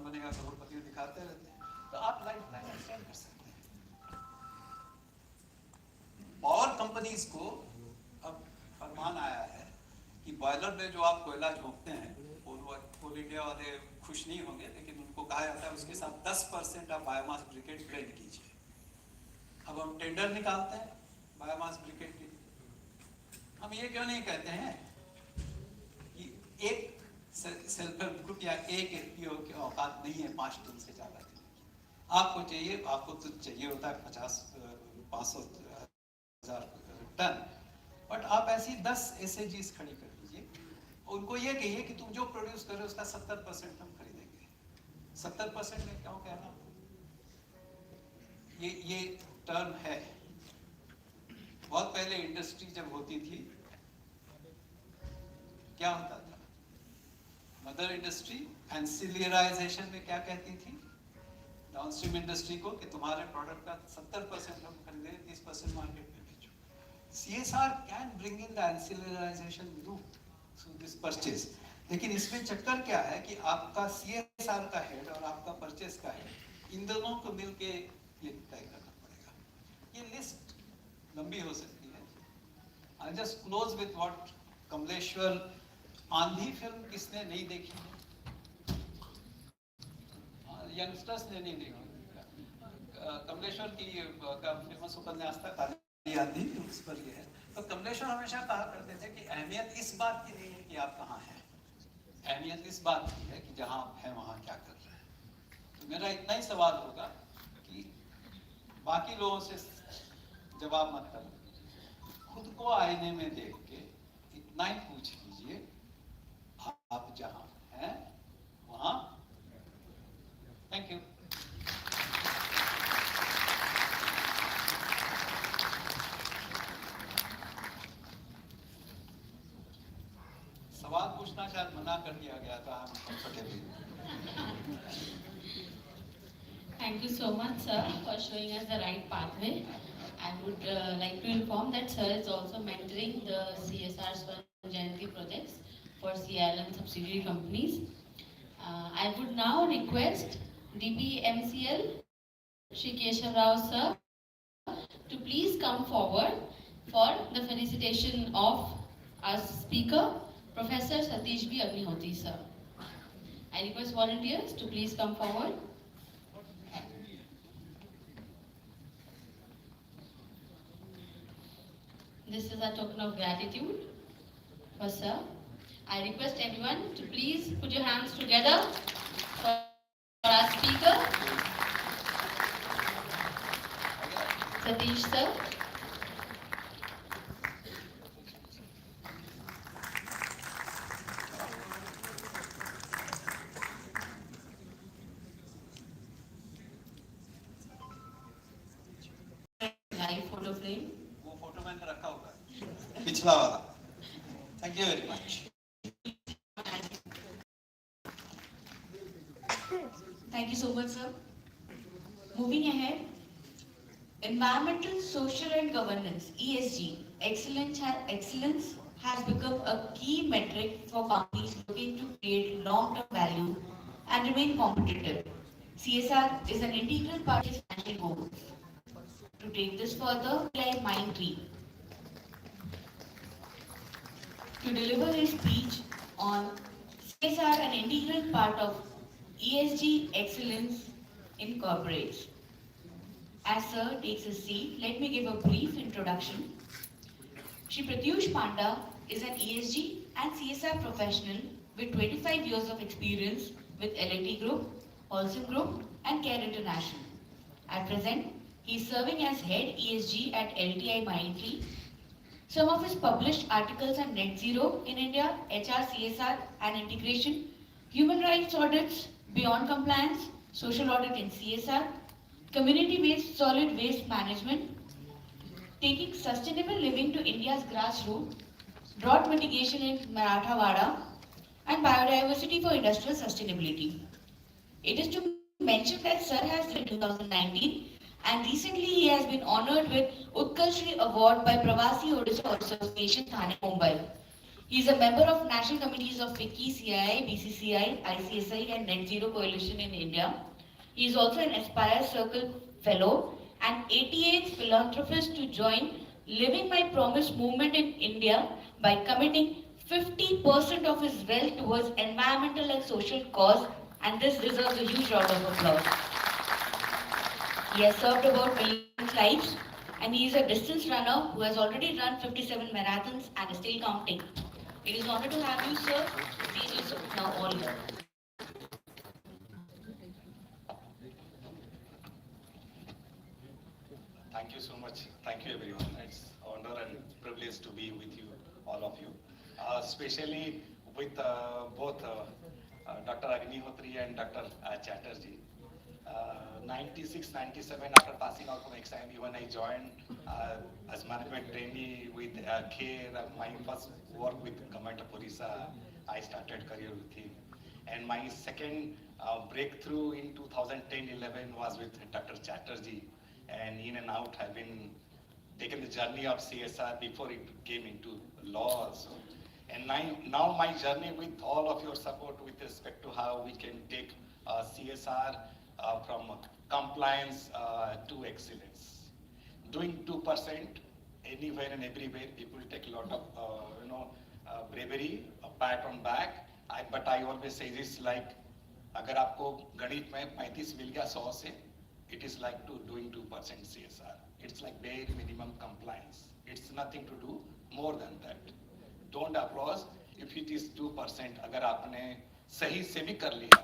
बनेगा करोड़पति दिखाते रहते हैं, तो आप लाइफ लाइन एक्सटेंड कर सकते हैं। पावर कंपनीज को अब फरमान आया है कि बॉयलर में जो आप कोयला झोंकते हैं, कोल इंडिया वाले खुश नहीं होंगे, लेकिन उनको कहा जाता है उसके साथ 10% आप बायोमास ब्रिकेट ब्लेंड कीजिए। अब हम टेंडर निकालते हैं बायोमास ब्रिकेट के लिए, हम ये क्यों नहीं कहते हैं कि एक सेल्फ हेल्प ग्रुप या एक एफपीओ की औकात नहीं है 5 टन से ज्यादा देने की। आपको चाहिए, आपको तो चाहिए होता है 50-500,000 टन, बट आप ऐसी 10 एसएजीज खड़ी कर लीजिए, उनको ये कहिए कि तुम जो प्रोड्यूस कर रहे हो उसका 70% हम खरीदेंगे। 70% में क्यों कहना, ये टर्म है। बहुत पहले इंडस्ट्री जब होती थी क्या होता था, मदर इंडस्ट्री एंसिलराइजेशन में क्या कहती थी डाउनस्ट्रीम इंडस्ट्री को कि तुम्हारे प्रोडक्ट का 70% हम खरीदे, 30% मार्केट में बेचो। CSR can bring in the ancillarisation loop through this purchase, लेकिन इसमें चक्कर क्या है कि आपका CSR का हेड और आपका परचेज का हेड, इन दोनों को मिलके ये तय करना पड़ेगा। ये लिस्ट लंबी हो सकती है। I just close with what Kamleshwar, आंधी फिल्म किसने नहीं देखी है? यंगस्टर्स ने नहीं देखी। कमलेश्वर की का फेमस उपन्यास था काली आंधी, उस पर ये है। तो कमलेश्वर हमेशा कहा करते थे कि अहमियत इस बात की नहीं है कि आप कहाँ हैं, अहमियत इस बात की है कि जहाँ आप हैं वहाँ क्या कर रहे हैं। तो मेरा इतना ही सवाल होगा कि बाकी लोगों से जवाब मत करो, खुद को आईने में देख के इतना ही पूछ लीजिए, आप जहां हैं वहां। Thank you. सवाल पूछना शायद मना कर दिया गया था, हम comfortable. Thank you so much, sir, for showing us the right pathway. I would like to inform that sir is also mentoring the CSR Swan Jayanti projects for CIL and subsidiary companies. I would now request DBMCL Shri Keshav Rao sir to please come forward for the felicitation of our speaker, Professor Satish B. Agnihotri sir. I request volunteers to please come forward. This is a token of gratitude for sir. I request everyone to please put your hands together for our speaker, Satish sir. Live photo frame. वो photo मैंने रखा होगा, पिछला वाला। Thank you very much. Thank you so much, sir. Moving ahead, environmental, social and governance (ESG) excellence has become a key metric for companies looking to create long-term value and remain competitive. CSR is an integral part of financial goals. To take this further, like Mindtree to deliver his speech on CSR, an integral part of ESG excellence in corporates. As Sir takes his seat, let me give a brief introduction. Shri Pratyush Panda is an ESG and CSR professional with 25 years of experience with L&T Group, Olsen Group and Care International. At present, he is serving as head ESG at LTI Mindtree. Some of his published articles are Net Zero in India, HR, CSR and integration, human rights audits, beyond compliance, social audit in CSR, community-based solid waste management, taking sustainable living to India's grassroots, drought mitigation in Marathwada, and biodiversity for industrial sustainability. It is to mention that Sir has in 2019 and recently he has been honored with Utkal Shri Award by Pravasi Odisha Association, Thane, Mumbai. He is a member of national committees of FICCI, CII, BCCI, ICSI and Net Zero Coalition in India. He is also an Aspire Circle Fellow and 88th philanthropist to join Living My Promise movement in India by committing 50% of his wealth towards environmental and social cause, and this deserves a huge round of applause. He has served about millions of lives and he is a distance runner who has already run 57 marathons and is still counting. It is an honor to have you, sir. The stage is now all yours. Thank you so much. Thank you, everyone. It's honor and privilege to be with you, all of you, especially with both Dr. Agnihotri and Dr. Chatterjee. 96, 97, after passing out from exam, when I joined as management trainee with CARE, my first work with Government of Orissa, I started career with him. And my second breakthrough in 2010-11 was with Dr. Chatterjee. And in and out, have been taken the journey of CSR before it came into law also. And now my journey with all of your support with respect to how we can take CSR from compliance to excellence. Doing 2% anywhere and everywhere, people take a lot of bravery, a pat on back. But I always say this like, अगर आपको गणित में 35 मिल गया 100 से, it is like doing 2% CSR. It's like bare minimum compliance. It's nothing to do more than that. Don't applaud if it is 2%. अगर आपने सही से भी कर लिया.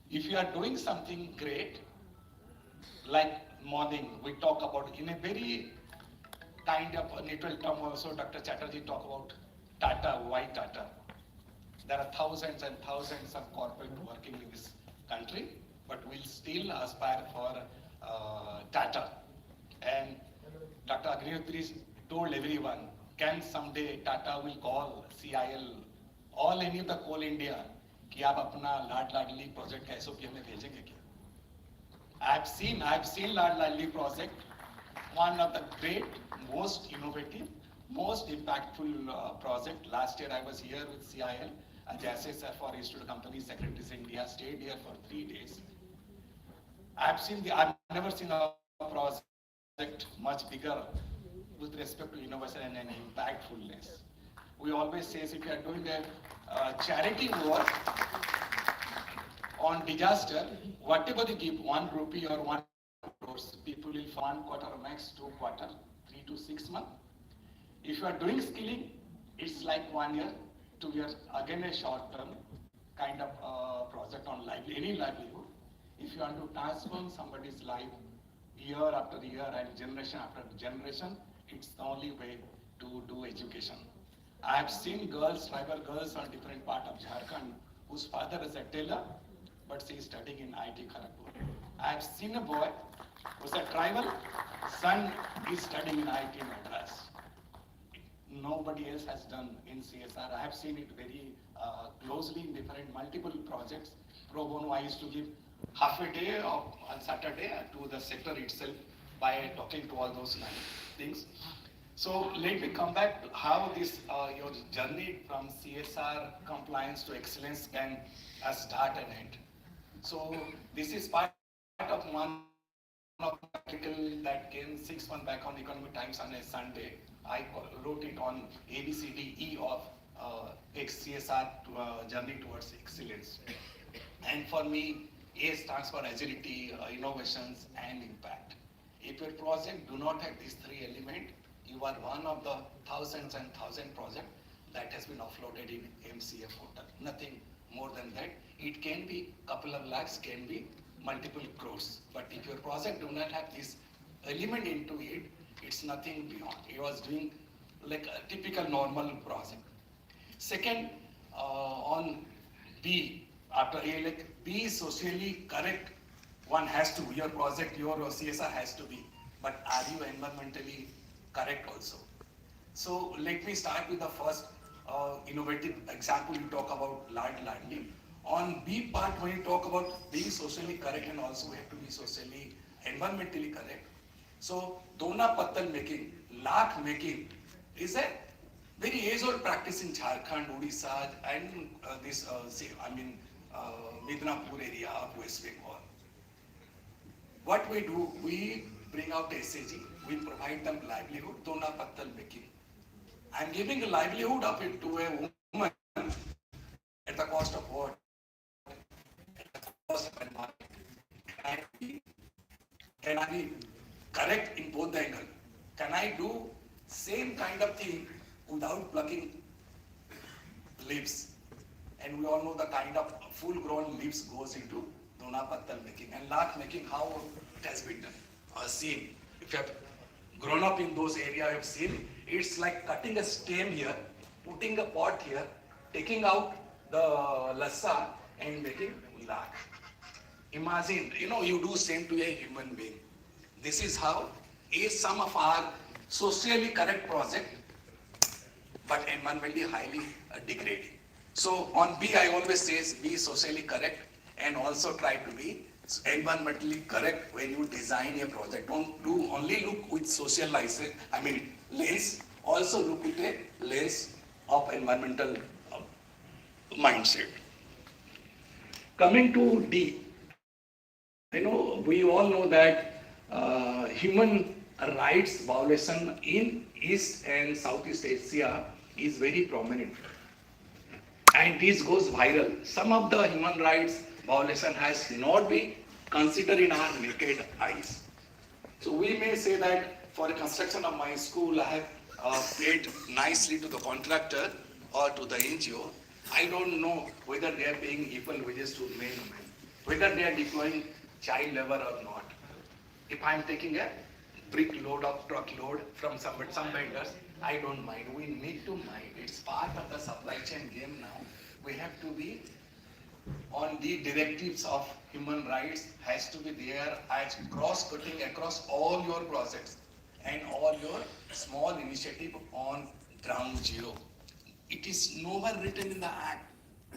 If you are doing something great, like morning, we talk about in a very kind of a neutral term also, Dr. Chatterjee talk about Tata, why Tata? There are thousands and thousands of corporate working in this country, but we'll still aspire for Tata. And Dr. Agnihotri told everyone, can someday Tata will call CIL, all any of the coal India, कि आप अपना लाड लाडली project का SOP हमें भेजेंगे क्या? I've seen Lad Ladli project, one of the great, most innovative, most impactful project. Last year I was here with CIL, Jaises for Institute Company Secretaries India, stayed here for 3 days. I've never seen a project much bigger with respect to innovation and impactfulness. We always say if you are doing a charity work on disaster, whatever you give, 1 rupee or 1 crore, people will 1 quarter, max 2 quarter, 3 to 6 months. If you are doing skilling, it's like 1 year, 2 years, again a short term kind of project on any livelihood. If you want to transform somebody's life year after year and generation after generation, it's the only way to do education. I have seen girls, tribal girls on different part of Jharkhand, whose father is a tailor, but she is studying in IIT Kharagpur. I have seen a boy who's a tribal, son is studying in IIT Madras. Nobody else has done in CSR. I have seen it very closely in different multiple projects. Pro bono, I used to give half a day on Saturday to the sector itself by talking to all those things. So let me come back to how this your journey from CSR compliance to excellence can start and end. So this is part of one of the article that came 6 months back on Economic Times on a Sunday. I wrote it on ABCDE of CSR journey towards excellence. And for me, A stands for agility, innovations, and impact. If your project do not have these 3 elements, you are one of the thousands and thousand projects that has been offloaded in MCF portal. Nothing more than that. It can be couple of lakhs, can be multiple crores. But if your project do not have this element into it, it's nothing beyond. It was doing like a typical normal project. Second, on B, after A, like B is socially correct. One has to, your project, your CSR has to be. But are you environmentally correct also? So let me start with the first innovative example. You talk about ladli. On B part, when you talk about being socially correct and also we have to be socially, environmentally correct. So dona pattal making, lakh making is a very age-old practice in Jharkhand, Odisha, and Midnapur area of West Bengal. What we do, we bring out SAG, we provide them livelihood, dona pattal making. I'm giving a livelihood of it to a woman at the cost of what? At the cost of a market. Can I be correct in both the angle? Can I do same kind of thing without plucking leaves? And we all know the kind of full-grown leaves goes into dona pattal making and lark making, how it has been done or seen. If you have grown up in those areas, you have seen it's like cutting a stem here, putting a pot here, taking out the lassa and making lark. Imagine, you do same to a human being. This is how is some of our socially correct project, but environmentally highly degrading. So on B, I always say be socially correct and also try to be environmentally correct when you design a project. Don't do only look with social license, lens, also look with a lens of environmental mindset. Coming to D, we all know that human rights violation in East and Southeast Asia is very prominent. And this goes viral. Some of the human rights violation has not been considered in our naked eyes. So we may say that for the construction of my school, I have paid nicely to the contractor or to the NGO. I don't know whether they are paying equal wages to men or women, whether they are deploying child labor or not. If I am taking a brick load of truck load from some vendors, I don't mind. We need to mind. It's part of the supply chain game now. We have to be on the directives of human rights has to be there as cross-cutting across all your projects and all your small initiative on ground zero. It is nowhere written in the act.